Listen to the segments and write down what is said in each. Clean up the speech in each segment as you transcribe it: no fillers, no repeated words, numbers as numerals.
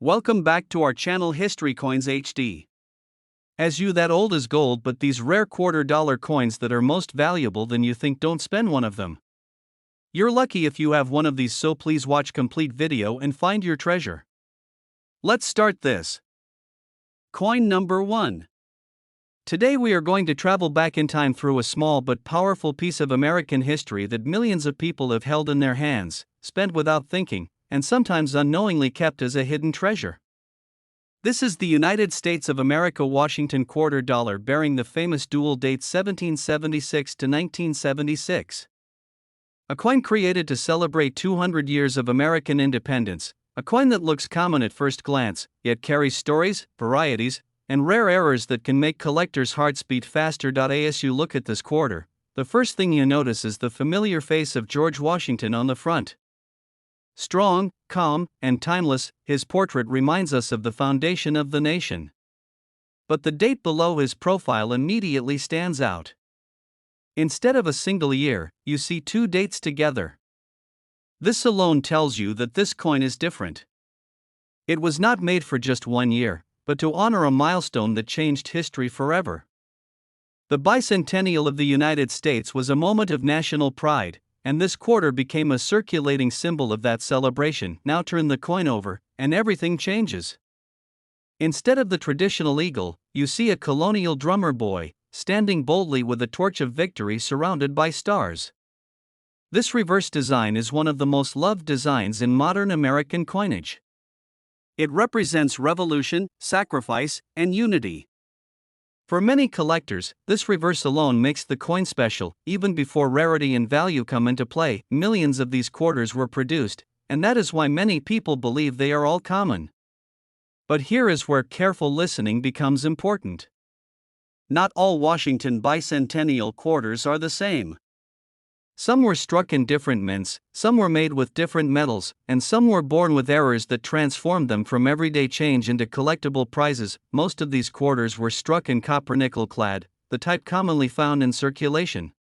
Welcome back to our channel History Coins HD. As you that old is gold, but these rare $quarter coins that are most valuable than you think, don't spend one of them. You're lucky if you have one of these, so please watch complete video and find your treasure. Let's start this. Coin number 1. Today we are going to travel back in time through a small but powerful piece of American history that millions of people have held in their hands, spent without thinking, and sometimes unknowingly kept as a hidden treasure. This is the United States of America Washington quarter dollar, bearing the famous dual date 1776 to 1976. A coin created to celebrate 200 years of American independence, a coin that looks common at first glance, yet carries stories, varieties, and rare errors that can make collectors' hearts beat faster. As you look at this quarter, the first thing you notice is the familiar face of George Washington on the front. Strong, calm, and timeless, his portrait reminds us of the foundation of the nation. But the date below his profile immediately stands out. Instead of a single year, you see two dates together. This alone tells you that this coin is different. It was not made for just 1 year, but to honor a milestone that changed history forever. The bicentennial of the United States was a moment of national pride, and this quarter became a circulating symbol of that celebration. Now turn the coin over, and everything changes. Instead of the traditional eagle, you see a colonial drummer boy, standing boldly with a torch of victory surrounded by stars. This reverse design is one of the most loved designs in modern American coinage. It represents revolution, sacrifice, and unity. For many collectors, this reverse alone makes the coin special. Even before rarity and value come into play, millions of these quarters were produced, and that is why many people believe they are all common. But here is where careful listening becomes important. Not all Washington bicentennial quarters are the same. Some were struck in different mints, some were made with different metals, and some were born with errors that transformed them from everyday change into collectible prizes. Most of these quarters were struck in copper nickel clad, the type commonly found in circulation.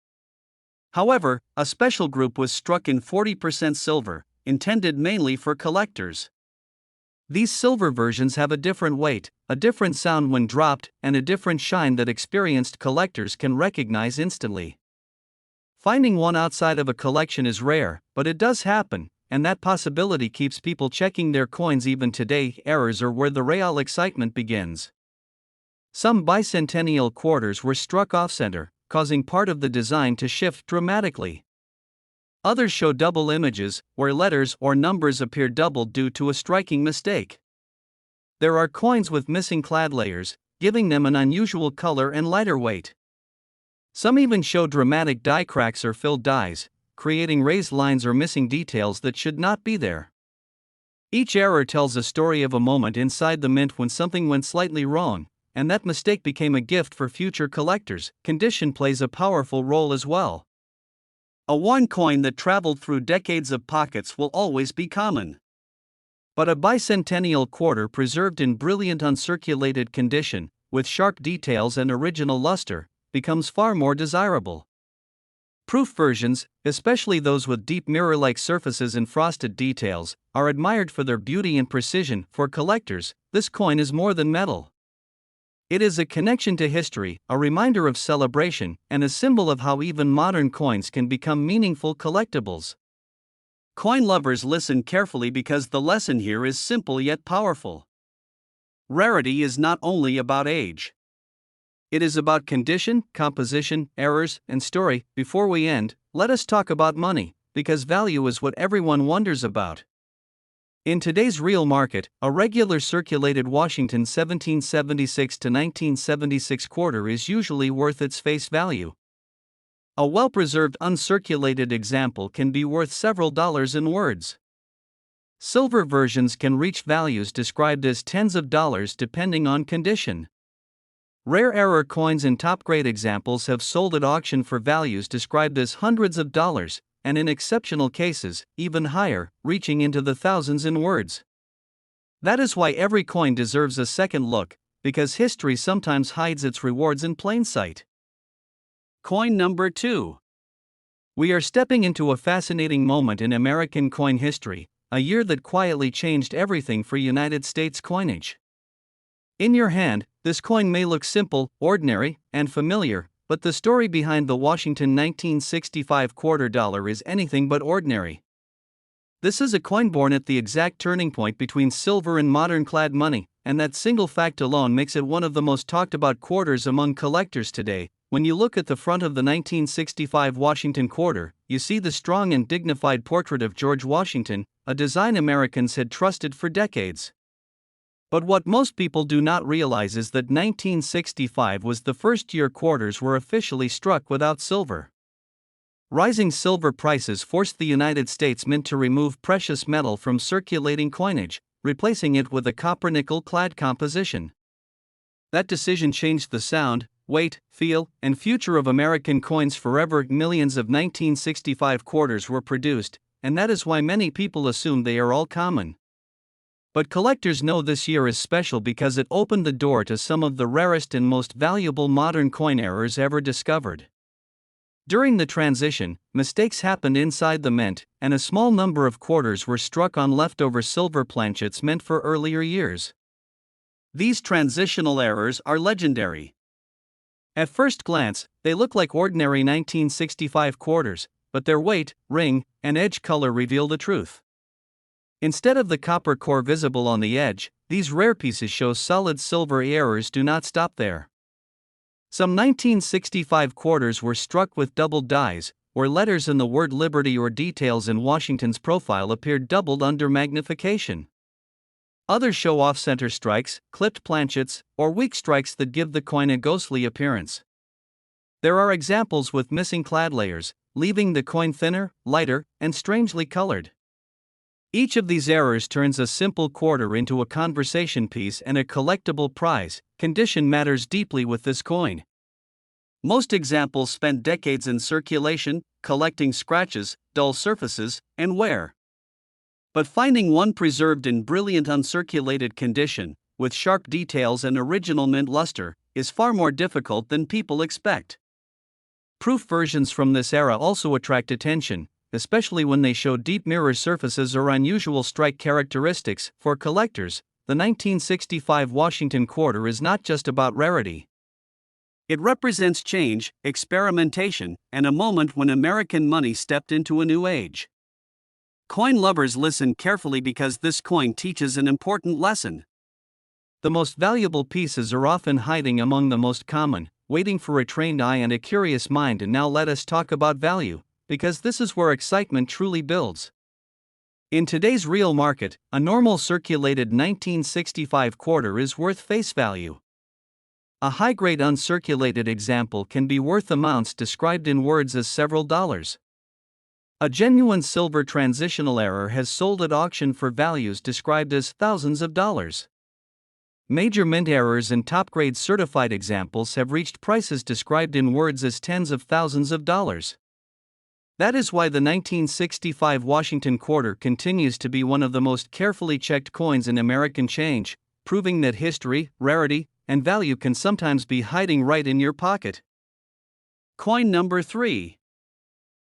However, a special group was struck in 40% silver, intended mainly for collectors. These silver versions have a different weight, a different sound when dropped, and a different shine that experienced collectors can recognize instantly. Finding one outside of a collection is rare, but it does happen, and that possibility keeps people checking their coins even today. Errors are where the real excitement begins. Some bicentennial quarters were struck off-center, causing part of the design to shift dramatically. Others show double images, where letters or numbers appear doubled due to a striking mistake. There are coins with missing clad layers, giving them an unusual color and lighter weight. Some even show dramatic die cracks or filled dies, creating raised lines or missing details that should not be there. Each error tells a story of a moment inside the mint when something went slightly wrong, and that mistake became a gift for future collectors. Condition plays a powerful role as well. A one coin that traveled through decades of pockets will always be common. But a bicentennial quarter preserved in brilliant uncirculated condition, with sharp details and original luster, becomes far more desirable. Proof versions, especially those with deep mirror-like surfaces and frosted details, are admired for their beauty and precision. For collectors, this coin is more than metal. It is a connection to history, a reminder of celebration, and a symbol of how even modern coins can become meaningful collectibles. Coin lovers, listen carefully, because the lesson here is simple yet powerful. Rarity is not only about age. It is about condition, composition, errors, and story. Before we end, let us talk about money, because value is what everyone wonders about. In today's real market, a regular circulated Washington 1776 to 1976 quarter is usually worth its face value. A well-preserved uncirculated example can be worth several dollars in words. Silver versions can reach values described as tens of dollars depending on condition. Rare error coins and top-grade examples have sold at auction for values described as hundreds of dollars, and in exceptional cases, even higher, reaching into the thousands in words. That is why every coin deserves a second look, because history sometimes hides its rewards in plain sight. Coin number 2. We are stepping into a fascinating moment in American coin history, a year that quietly changed everything for United States coinage. In your hand, this coin may look simple, ordinary, and familiar, but the story behind the Washington 1965 quarter dollar is anything but ordinary. This is a coin born at the exact turning point between silver and modern clad money, and that single fact alone makes it one of the most talked about quarters among collectors today. When you look at the front of the 1965 Washington quarter, you see the strong and dignified portrait of George Washington, a design Americans had trusted for decades. But what most people do not realize is that 1965 was the first year quarters were officially struck without silver. Rising silver prices forced the United States Mint to remove precious metal from circulating coinage, replacing it with a copper-nickel clad composition. That decision changed the sound, weight, feel, and future of American coins forever. Millions of 1965 quarters were produced, and that is why many people assume they are all common. But collectors know this year is special because it opened the door to some of the rarest and most valuable modern coin errors ever discovered. During the transition, mistakes happened inside the mint, and a small number of quarters were struck on leftover silver planchets meant for earlier years. These transitional errors are legendary. At first glance, they look like ordinary 1965 quarters, but their weight, ring, and edge color reveal the truth. Instead of the copper core visible on the edge, these rare pieces show solid silver. Errors do not stop there. Some 1965 quarters were struck with doubled dies, where letters in the word Liberty or details in Washington's profile appeared doubled under magnification. Others show off-center strikes, clipped planchets, or weak strikes that give the coin a ghostly appearance. There are examples with missing clad layers, leaving the coin thinner, lighter, and strangely colored. Each of these errors turns a simple quarter into a conversation piece and a collectible prize. Condition matters deeply with this coin. Most examples spent decades in circulation, collecting scratches, dull surfaces, and wear. But finding one preserved in brilliant uncirculated condition, with sharp details and original mint luster, is far more difficult than people expect. Proof versions from this era also attract attention, especially when they show deep mirror surfaces or unusual strike characteristics. For collectors, the 1965 Washington quarter is not just about rarity. It represents change, experimentation, and a moment when American money stepped into a new age. Coin lovers listen carefully because this coin teaches an important lesson. The most valuable pieces are often hiding among the most common, waiting for a trained eye and a curious mind. And now let us talk about value, because this is where excitement truly builds. In today's real market, a normal circulated 1965 quarter is worth face value. A high-grade uncirculated example can be worth amounts described in words as several dollars. A genuine silver transitional error has sold at auction for values described as thousands of dollars. Major mint errors and top-grade certified examples have reached prices described in words as tens of thousands of dollars. That is why the 1965 Washington quarter continues to be one of the most carefully checked coins in American change, proving that history, rarity, and value can sometimes be hiding right in your pocket. Coin number 3.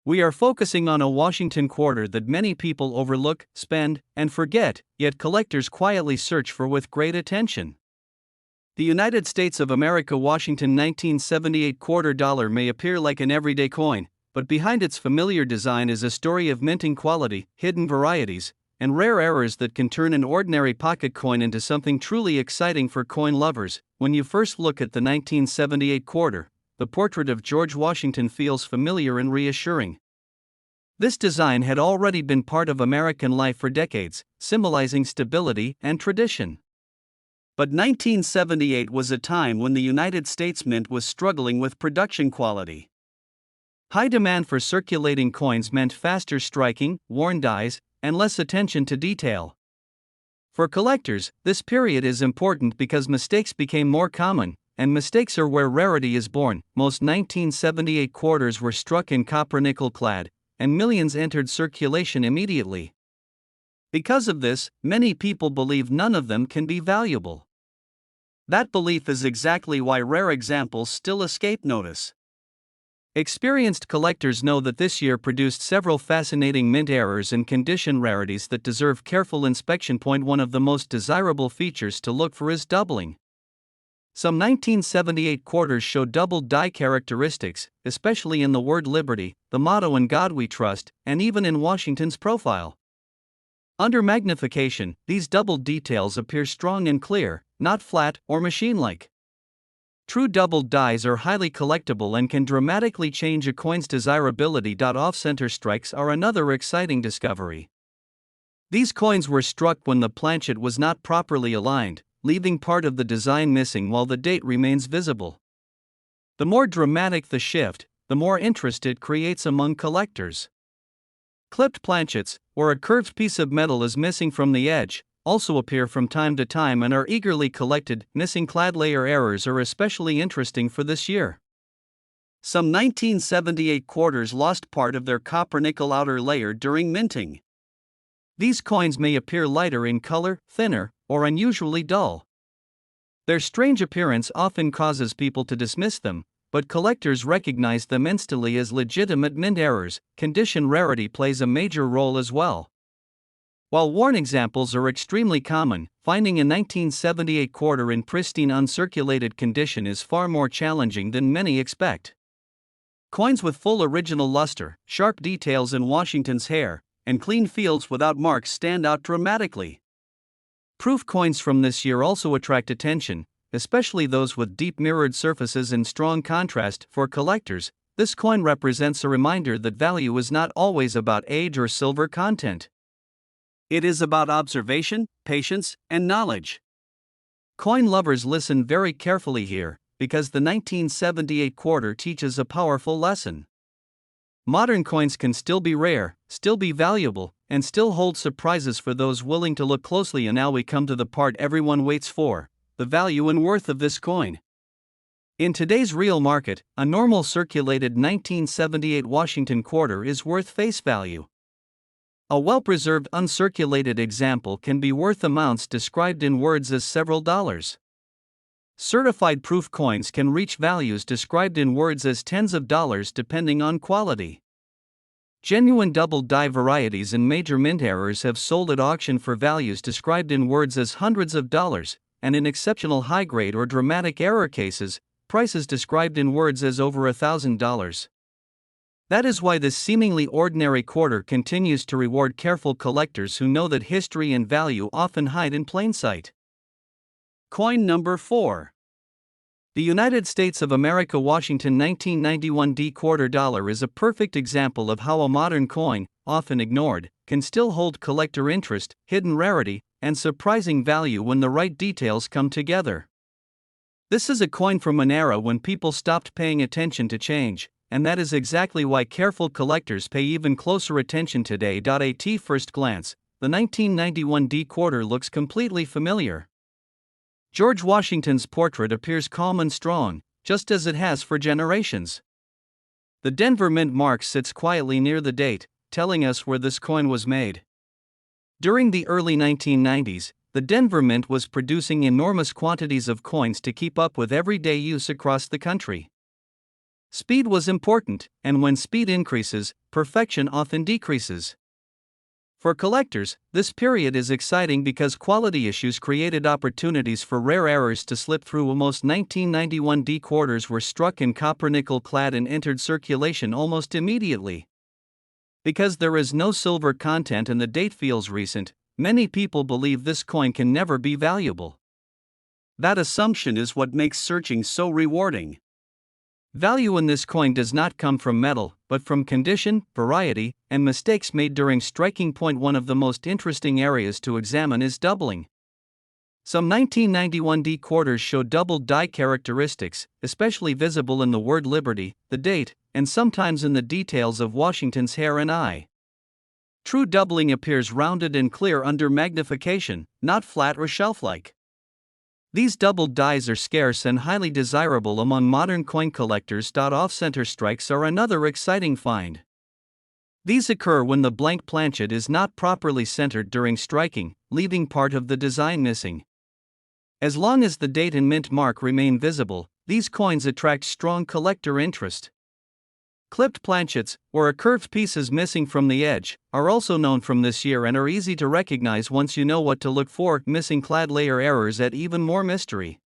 We are focusing on a Washington quarter that many people overlook, spend, and forget, yet collectors quietly search for with great attention. The United States of America Washington 1978 quarter dollar may appear like an everyday coin, but behind its familiar design is a story of minting quality, hidden varieties, and rare errors that can turn an ordinary pocket coin into something truly exciting for coin lovers. When you first look at the 1978 quarter, the portrait of George Washington feels familiar and reassuring. This design had already been part of American life for decades, symbolizing stability and tradition. But 1978 was a time when the United States Mint was struggling with production quality. High demand for circulating coins meant faster striking, worn dies, and less attention to detail. For collectors, this period is important because mistakes became more common, and mistakes are where rarity is born. Most 1978 quarters were struck in copper nickel clad, and millions entered circulation immediately. Because of this, many people believe none of them can be valuable. That belief is exactly why rare examples still escape notice. Experienced collectors know that this year produced several fascinating mint errors and condition rarities that deserve careful inspection. One of the most desirable features to look for is doubling. Some 1978 quarters show doubled die characteristics, especially in the word Liberty, the motto In God We Trust, and even in Washington's profile. Under magnification, these doubled details appear strong and clear, not flat or machine-like. True doubled dies are highly collectible and can dramatically change a coin's desirability. Off-center strikes are another exciting discovery. These coins were struck when the planchet was not properly aligned, leaving part of the design missing while the date remains visible. The more dramatic the shift, the more interest it creates among collectors. Clipped planchets, where a curved piece of metal is missing from the edge, also appear from time to time and are eagerly collected. Missing clad layer errors are especially interesting for this year. Some 1978 quarters lost part of their copper-nickel outer layer during minting. These coins may appear lighter in color, thinner, or unusually dull. Their strange appearance often causes people to dismiss them, but collectors recognize them instantly as legitimate mint errors. Condition rarity plays a major role as well. While worn examples are extremely common, finding a 1978 quarter in pristine uncirculated condition is far more challenging than many expect. Coins with full original luster, sharp details in Washington's hair, and clean fields without marks stand out dramatically. Proof coins from this year also attract attention, especially those with deep mirrored surfaces and strong contrast. For collectors, this coin represents a reminder that value is not always about age or silver content. It is about observation, patience, and knowledge. Coin lovers listen very carefully here, because the 1978 quarter teaches a powerful lesson. Modern coins can still be rare, still be valuable, and still hold surprises for those willing to look closely. And now we come to the part everyone waits for: the value and worth of this coin. In today's real market, a normal circulated 1978 Washington quarter is worth face value. A well-preserved uncirculated example can be worth amounts described in words as several dollars. Certified proof coins can reach values described in words as tens of dollars depending on quality. Genuine double die varieties and major mint errors have sold at auction for values described in words as hundreds of dollars, and in exceptional high-grade or dramatic error cases, prices described in words as over $1,000. That is why this seemingly ordinary quarter continues to reward careful collectors who know that history and value often hide in plain sight. Coin number 4. The United States of America Washington 1991 D quarter dollar is a perfect example of how a modern coin, often ignored, can still hold collector interest, hidden rarity, and surprising value when the right details come together. This is a coin from an era when people stopped paying attention to change, and that is exactly why careful collectors pay even closer attention today. At first glance, the 1991 D quarter looks completely familiar. George Washington's portrait appears calm and strong, just as it has for generations. The Denver Mint mark sits quietly near the date, telling us where this coin was made. During the early 1990s, the Denver Mint was producing enormous quantities of coins to keep up with everyday use across the country. Speed was important, and when speed increases, perfection often decreases. For collectors, this period is exciting because quality issues created opportunities for rare errors to slip through. Most 1991 D quarters were struck in copper nickel clad and entered circulation almost immediately. Because there is no silver content and the date feels recent, many people believe this coin can never be valuable. That assumption is what makes searching so rewarding. Value in this coin does not come from metal, but from condition, variety, and mistakes made during striking. One of the most interesting areas to examine is doubling. Some 1991 D quarters show doubled die characteristics, especially visible in the word Liberty, the date, and sometimes in the details of Washington's hair and eye. True doubling appears rounded and clear under magnification, not flat or shelf-like. These doubled dies are scarce and highly desirable among modern coin collectors. Off-center strikes are another exciting find. These occur when the blank planchet is not properly centered during striking, leaving part of the design missing. As long as the date and mint mark remain visible, these coins attract strong collector interest. Clipped planchets, or a curved pieces missing from the edge, are also known from this year and are easy to recognize once you know what to look for. Missing clad layer errors add even more mystery.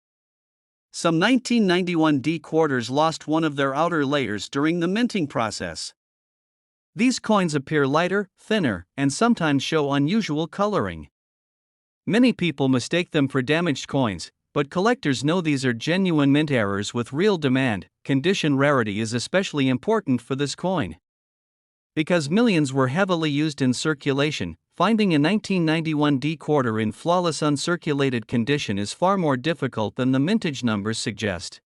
Some 1991 D quarters lost one of their outer layers during the minting process. These coins appear lighter, thinner, and sometimes show unusual coloring. Many people mistake them for damaged coins, but collectors know these are genuine mint errors with real demand. Condition rarity is especially important for this coin. Because millions were heavily used in circulation, finding a 1991 D quarter in flawless uncirculated condition is far more difficult than the mintage numbers suggest.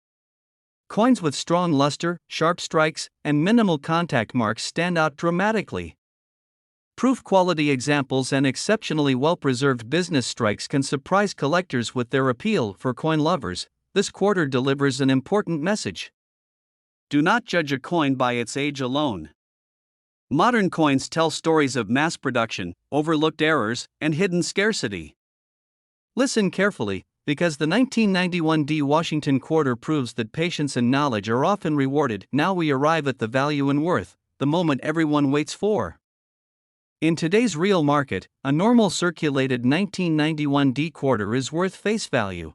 Coins with strong luster, sharp strikes, and minimal contact marks stand out dramatically. Proof quality examples and exceptionally well-preserved business strikes can surprise collectors with their appeal. For coin lovers, this quarter delivers an important message. Do not judge a coin by its age alone. Modern coins tell stories of mass production, overlooked errors, and hidden scarcity. Listen carefully, because the 1991 D Washington quarter proves that patience and knowledge are often rewarded. Now we arrive at the value and worth, the moment everyone waits for. In today's real market, a normal circulated 1991 D quarter is worth face value.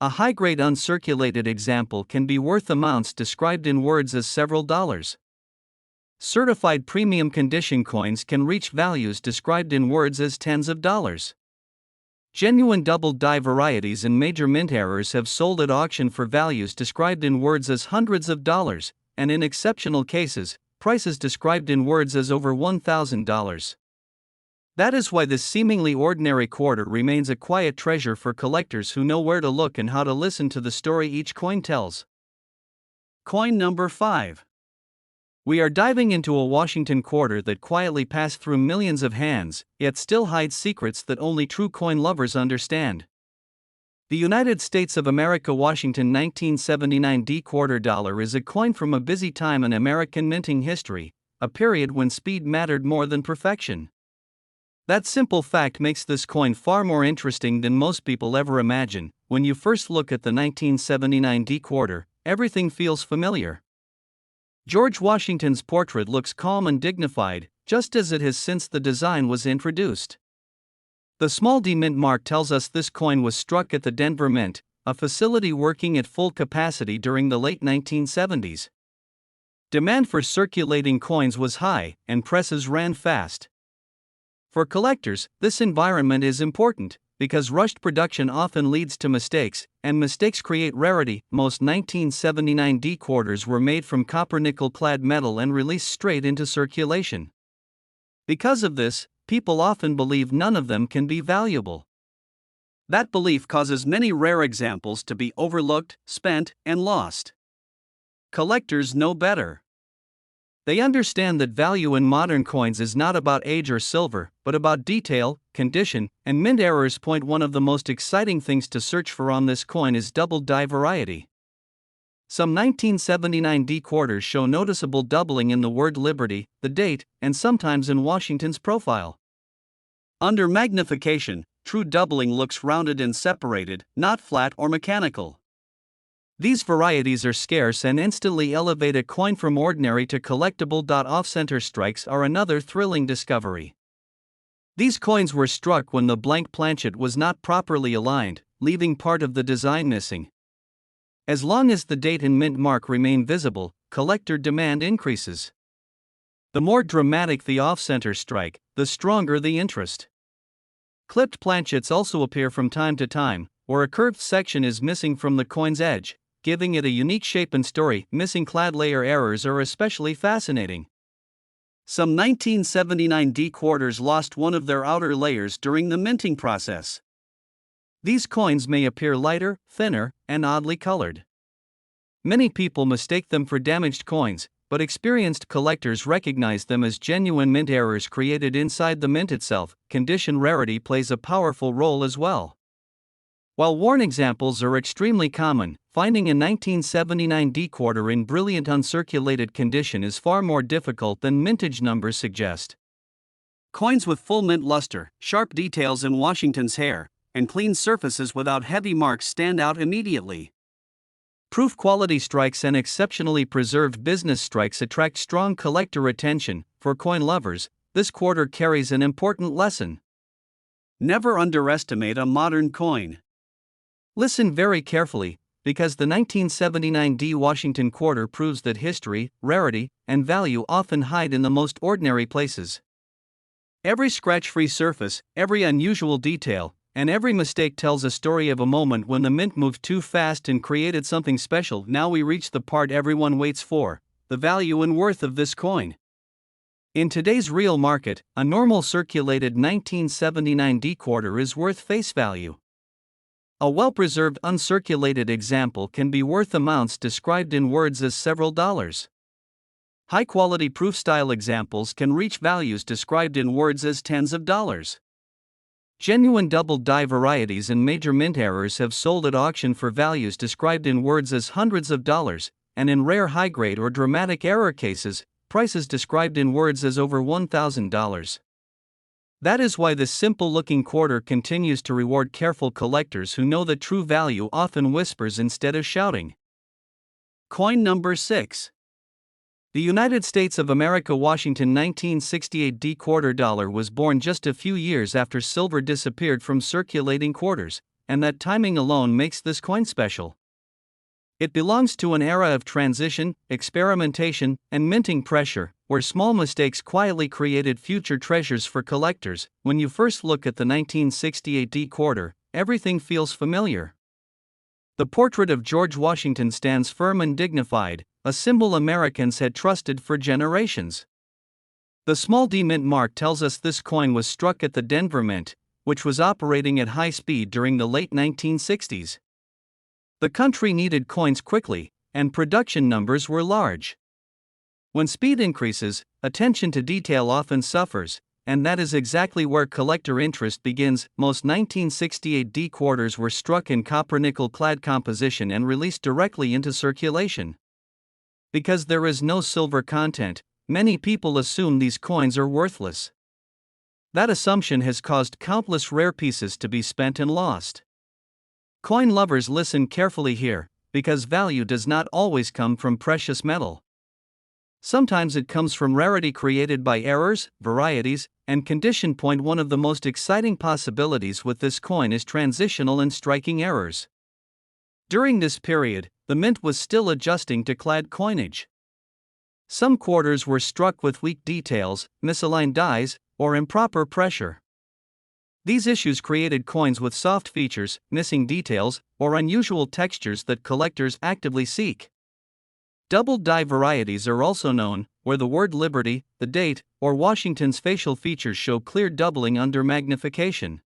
A high-grade uncirculated example can be worth amounts described in words as several dollars. Certified premium condition coins can reach values described in words as tens of dollars. Genuine double die varieties and major mint errors have sold at auction for values described in words as hundreds of dollars, and in exceptional cases, prices described in words as over $1,000. That is why this seemingly ordinary quarter remains a quiet treasure for collectors who know where to look and how to listen to the story each coin tells. Coin number 5. We are diving into a Washington quarter that quietly passed through millions of hands, yet still hides secrets that only true coin lovers understand. The United States of America Washington 1979 D quarter dollar is a coin from a busy time in American minting history, a period when speed mattered more than perfection. That simple fact makes this coin far more interesting than most people ever imagine. When you first look at the 1979 D quarter, everything feels familiar. George Washington's portrait looks calm and dignified, just as it has since the design was introduced. The small D mint mark tells us this coin was struck at the Denver Mint, a facility working at full capacity during the late 1970s. Demand for circulating coins was high, and presses ran fast. For collectors, this environment is important, because rushed production often leads to mistakes, and mistakes create rarity. Most 1979 D quarters were made from copper nickel clad metal and released straight into circulation. Because of this, people often believe none of them can be valuable. That belief causes many rare examples to be overlooked, spent, and lost. Collectors know better. They understand that value in modern coins is not about age or silver, but about detail, condition, and mint errors. One of the most exciting things to search for on this coin is double die variety. Some 1979 D quarters show noticeable doubling in the word Liberty, the date, and sometimes in Washington's profile. Under magnification, true doubling looks rounded and separated, not flat or mechanical. These varieties are scarce and instantly elevate a coin from ordinary to collectible. Off-center strikes are another thrilling discovery. These coins were struck when the blank planchet was not properly aligned, leaving part of the design missing. As long as the date and mint mark remain visible, collector demand increases. The more dramatic the off-center strike, the stronger the interest. Clipped planchets also appear from time to time, where a curved section is missing from the coin's edge, giving it a unique shape and story. Missing clad layer errors are especially fascinating. Some 1979 D quarters lost one of their outer layers during the minting process. These coins may appear lighter, thinner, and oddly colored. Many people mistake them for damaged coins, but experienced collectors recognize them as genuine mint errors created inside the mint itself. Condition rarity plays a powerful role as well. While worn examples are extremely common, finding a 1979 D quarter in brilliant uncirculated condition is far more difficult than mintage numbers suggest. Coins with full mint luster, sharp details in Washington's hair, and clean surfaces without heavy marks stand out immediately. Proof quality strikes and exceptionally preserved business strikes attract strong collector attention. For coin lovers, this quarter carries an important lesson. Never underestimate a modern coin. Listen very carefully, because the 1979 D Washington quarter proves that history, rarity, and value often hide in the most ordinary places. Every scratch-free surface, every unusual detail, and every mistake tells a story of a moment when the mint moved too fast and created something special. Now we reach the part everyone waits for: the value and worth of this coin. In today's real market, a normal circulated 1979 D quarter is worth face value. A well-preserved uncirculated example can be worth amounts described in words as several dollars. High-quality proof-style examples can reach values described in words as tens of dollars. Genuine double die varieties and major mint errors have sold at auction for values described in words as hundreds of dollars, and in rare high-grade or dramatic error cases, prices described in words as over $1,000. That is why this simple-looking quarter continues to reward careful collectors who know that true value often whispers instead of shouting. Coin number 6. The United States of America Washington 1968 D quarter dollar was born just a few years after silver disappeared from circulating quarters, and that timing alone makes this coin special. It belongs to an era of transition, experimentation, and minting pressure, where small mistakes quietly created future treasures for collectors. When you first look at the 1968 D quarter, everything feels familiar. The portrait of George Washington stands firm and dignified, a symbol Americans had trusted for generations. The small D mint mark tells us this coin was struck at the Denver Mint, which was operating at high speed during the late 1960s. The country needed coins quickly, and production numbers were large. When speed increases, attention to detail often suffers, and that is exactly where collector interest begins. Most 1968 D quarters were struck in copper-nickel clad composition and released directly into circulation. Because there is no silver content, many people assume these coins are worthless. That assumption has caused countless rare pieces to be spent and lost. Coin lovers, listen carefully here, because value does not always come from precious metal. Sometimes it comes from rarity created by errors, varieties, and condition. One of the most exciting possibilities with this coin is transitional and striking errors. During this period, the mint was still adjusting to clad coinage. Some quarters were struck with weak details, misaligned dies, or improper pressure. These issues created coins with soft features, missing details, or unusual textures that collectors actively seek. Double die varieties are also known, where the word Liberty, the date, or Washington's facial features show clear doubling under magnification.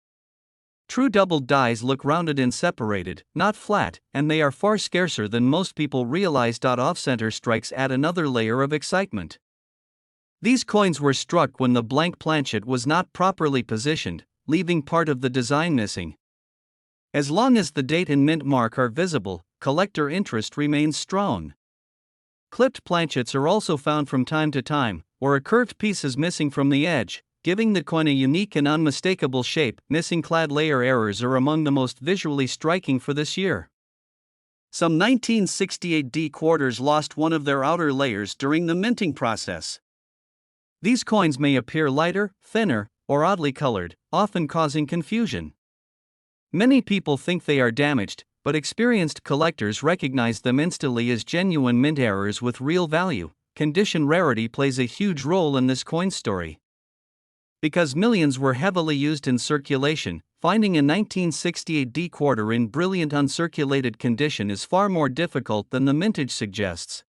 True double dies look rounded and separated, not flat, and they are far scarcer than most people realize. Off-center strikes add another layer of excitement. These coins were struck when the blank planchet was not properly positioned, leaving part of the design missing. As long as the date and mint mark are visible, collector interest remains strong. Clipped planchets are also found from time to time, or a curved piece is missing from the edge, giving the coin a unique and unmistakable shape. Missing clad layer errors are among the most visually striking for this year. Some 1968 D quarters lost one of their outer layers during the minting process. These coins may appear lighter, thinner, or oddly colored, often causing confusion. Many people think they are damaged, but experienced collectors recognize them instantly as genuine mint errors with real value. Condition rarity plays a huge role in this coin story. Because millions were heavily used in circulation, finding a 1968 D quarter in brilliant uncirculated condition is far more difficult than the mintage suggests.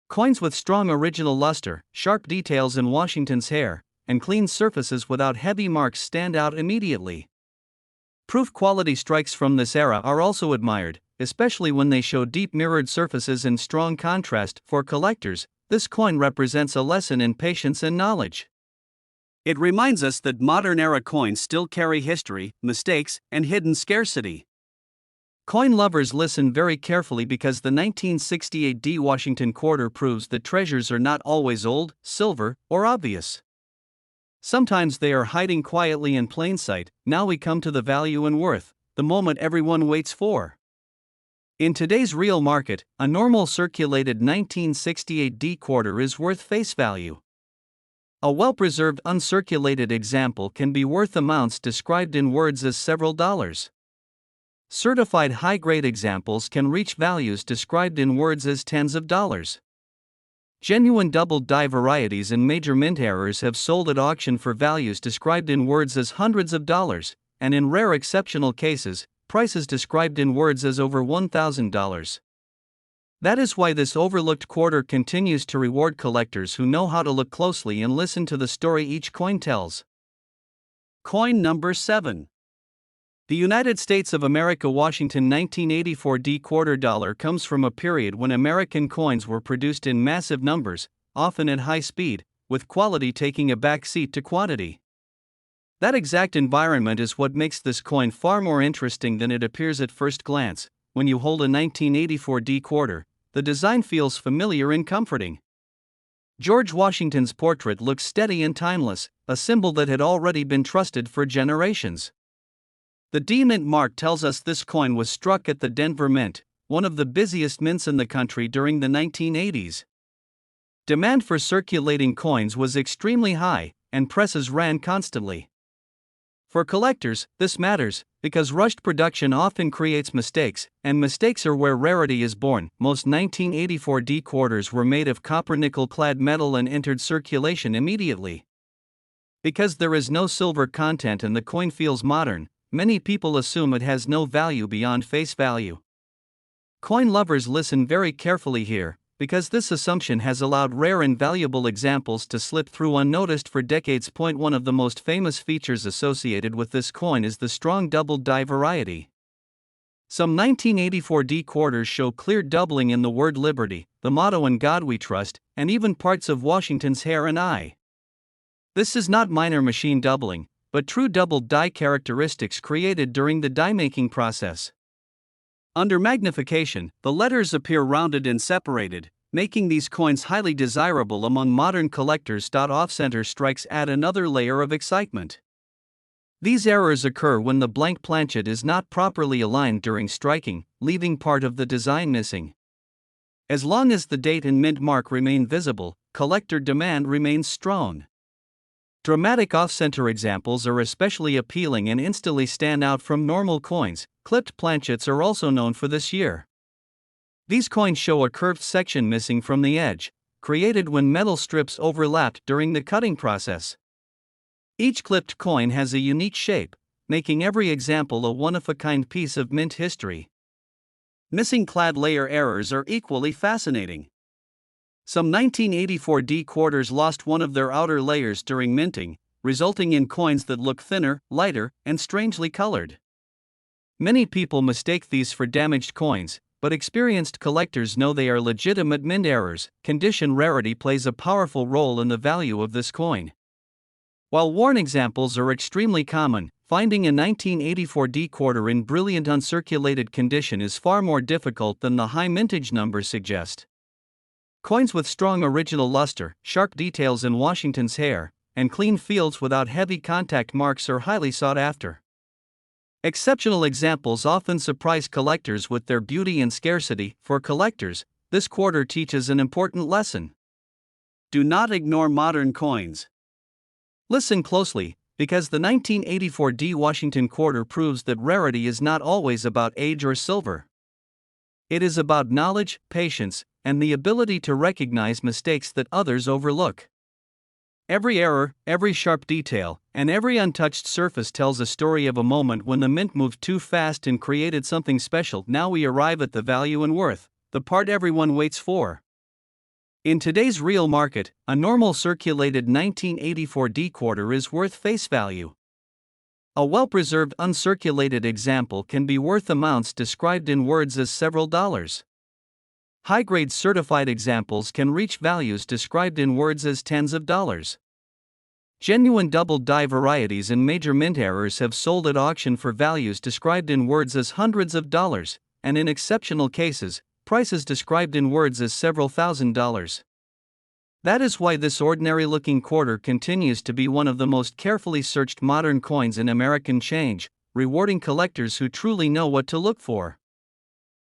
Coins with strong original luster, sharp details in Washington's hair, and clean surfaces without heavy marks stand out immediately. Proof quality strikes from this era are also admired, especially when they show deep mirrored surfaces and strong contrast. For collectors, this coin represents a lesson in patience and knowledge. It reminds us that modern era coins still carry history, mistakes, and hidden scarcity. Coin lovers, listen very carefully, because the 1968 D Washington quarter proves that treasures are not always old, silver, or obvious. Sometimes they are hiding quietly in plain sight. Now we come to the value and worth, the moment everyone waits for. In today's real market, a normal circulated 1968 D quarter is worth face value. A well-preserved uncirculated example can be worth amounts described in words as several dollars. Certified high-grade examples can reach values described in words as tens of dollars. Genuine double-die varieties and major mint errors have sold at auction for values described in words as hundreds of dollars, and in rare exceptional cases, prices described in words as over $1,000. That is why this overlooked quarter continues to reward collectors who know how to look closely and listen to the story each coin tells. Coin number 7. The United States of America Washington 1984 D quarter dollar comes from a period when American coins were produced in massive numbers, often at high speed, with quality taking a back seat to quantity. That exact environment is what makes this coin far more interesting than it appears at first glance. When you hold a 1984 D quarter, the design feels familiar and comforting. George Washington's portrait looks steady and timeless, a symbol that had already been trusted for generations. The D Mint mark tells us this coin was struck at the Denver Mint, one of the busiest mints in the country during the 1980s. Demand for circulating coins was extremely high, and presses ran constantly. For collectors, this matters, because rushed production often creates mistakes, and mistakes are where rarity is born. Most 1984 D quarters were made of copper-nickel clad metal and entered circulation immediately. Because there is no silver content and the coin feels modern, many people assume it has no value beyond face value. Coin lovers listen very carefully here, because this assumption has allowed rare and valuable examples to slip through unnoticed for decades. One of the most famous features associated with this coin is the strong double-die variety. Some 1984 D quarters show clear doubling in the word Liberty, the motto "In God We Trust," and even parts of Washington's hair and eye. This is not minor machine doubling, but true double-die characteristics created during the die-making process. Under magnification, the letters appear rounded and separated, making these coins highly desirable among modern collectors. Off-center strikes add another layer of excitement. These errors occur when the blank planchet is not properly aligned during striking, leaving part of the design missing. As long as the date and mint mark remain visible, collector demand remains strong. Dramatic off-center examples are especially appealing and instantly stand out from normal coins. Clipped planchets are also known for this year. These coins show a curved section missing from the edge, created when metal strips overlapped during the cutting process. Each clipped coin has a unique shape, making every example a one-of-a-kind piece of mint history. Missing clad layer errors are equally fascinating. Some 1984 D quarters lost one of their outer layers during minting, resulting in coins that look thinner, lighter, and strangely colored. Many people mistake these for damaged coins, but experienced collectors know they are legitimate mint errors. Condition rarity plays a powerful role in the value of this coin. While worn examples are extremely common, finding a 1984 D quarter in brilliant uncirculated condition is far more difficult than the high mintage numbers suggest. Coins with strong original luster, sharp details in Washington's hair, and clean fields without heavy contact marks are highly sought after. Exceptional examples often surprise collectors with their beauty and scarcity. For collectors, this quarter teaches an important lesson. Do not ignore modern coins. Listen closely, because the 1984 D Washington quarter proves that rarity is not always about age or silver. It is about knowledge, patience, and the ability to recognize mistakes that others overlook. Every error, every sharp detail, and every untouched surface tells a story of a moment when the mint moved too fast and created something special. Now we arrive at the value and worth, the part everyone waits for. In today's real market, a normal circulated 1984 D quarter is worth face value. A well-preserved uncirculated example can be worth amounts described in words as several dollars. High-grade certified examples can reach values described in words as tens of dollars. Genuine double-die varieties and major mint errors have sold at auction for values described in words as hundreds of dollars, and in exceptional cases, prices described in words as several $1,000s. That is why this ordinary-looking quarter continues to be one of the most carefully searched modern coins in American change, rewarding collectors who truly know what to look for.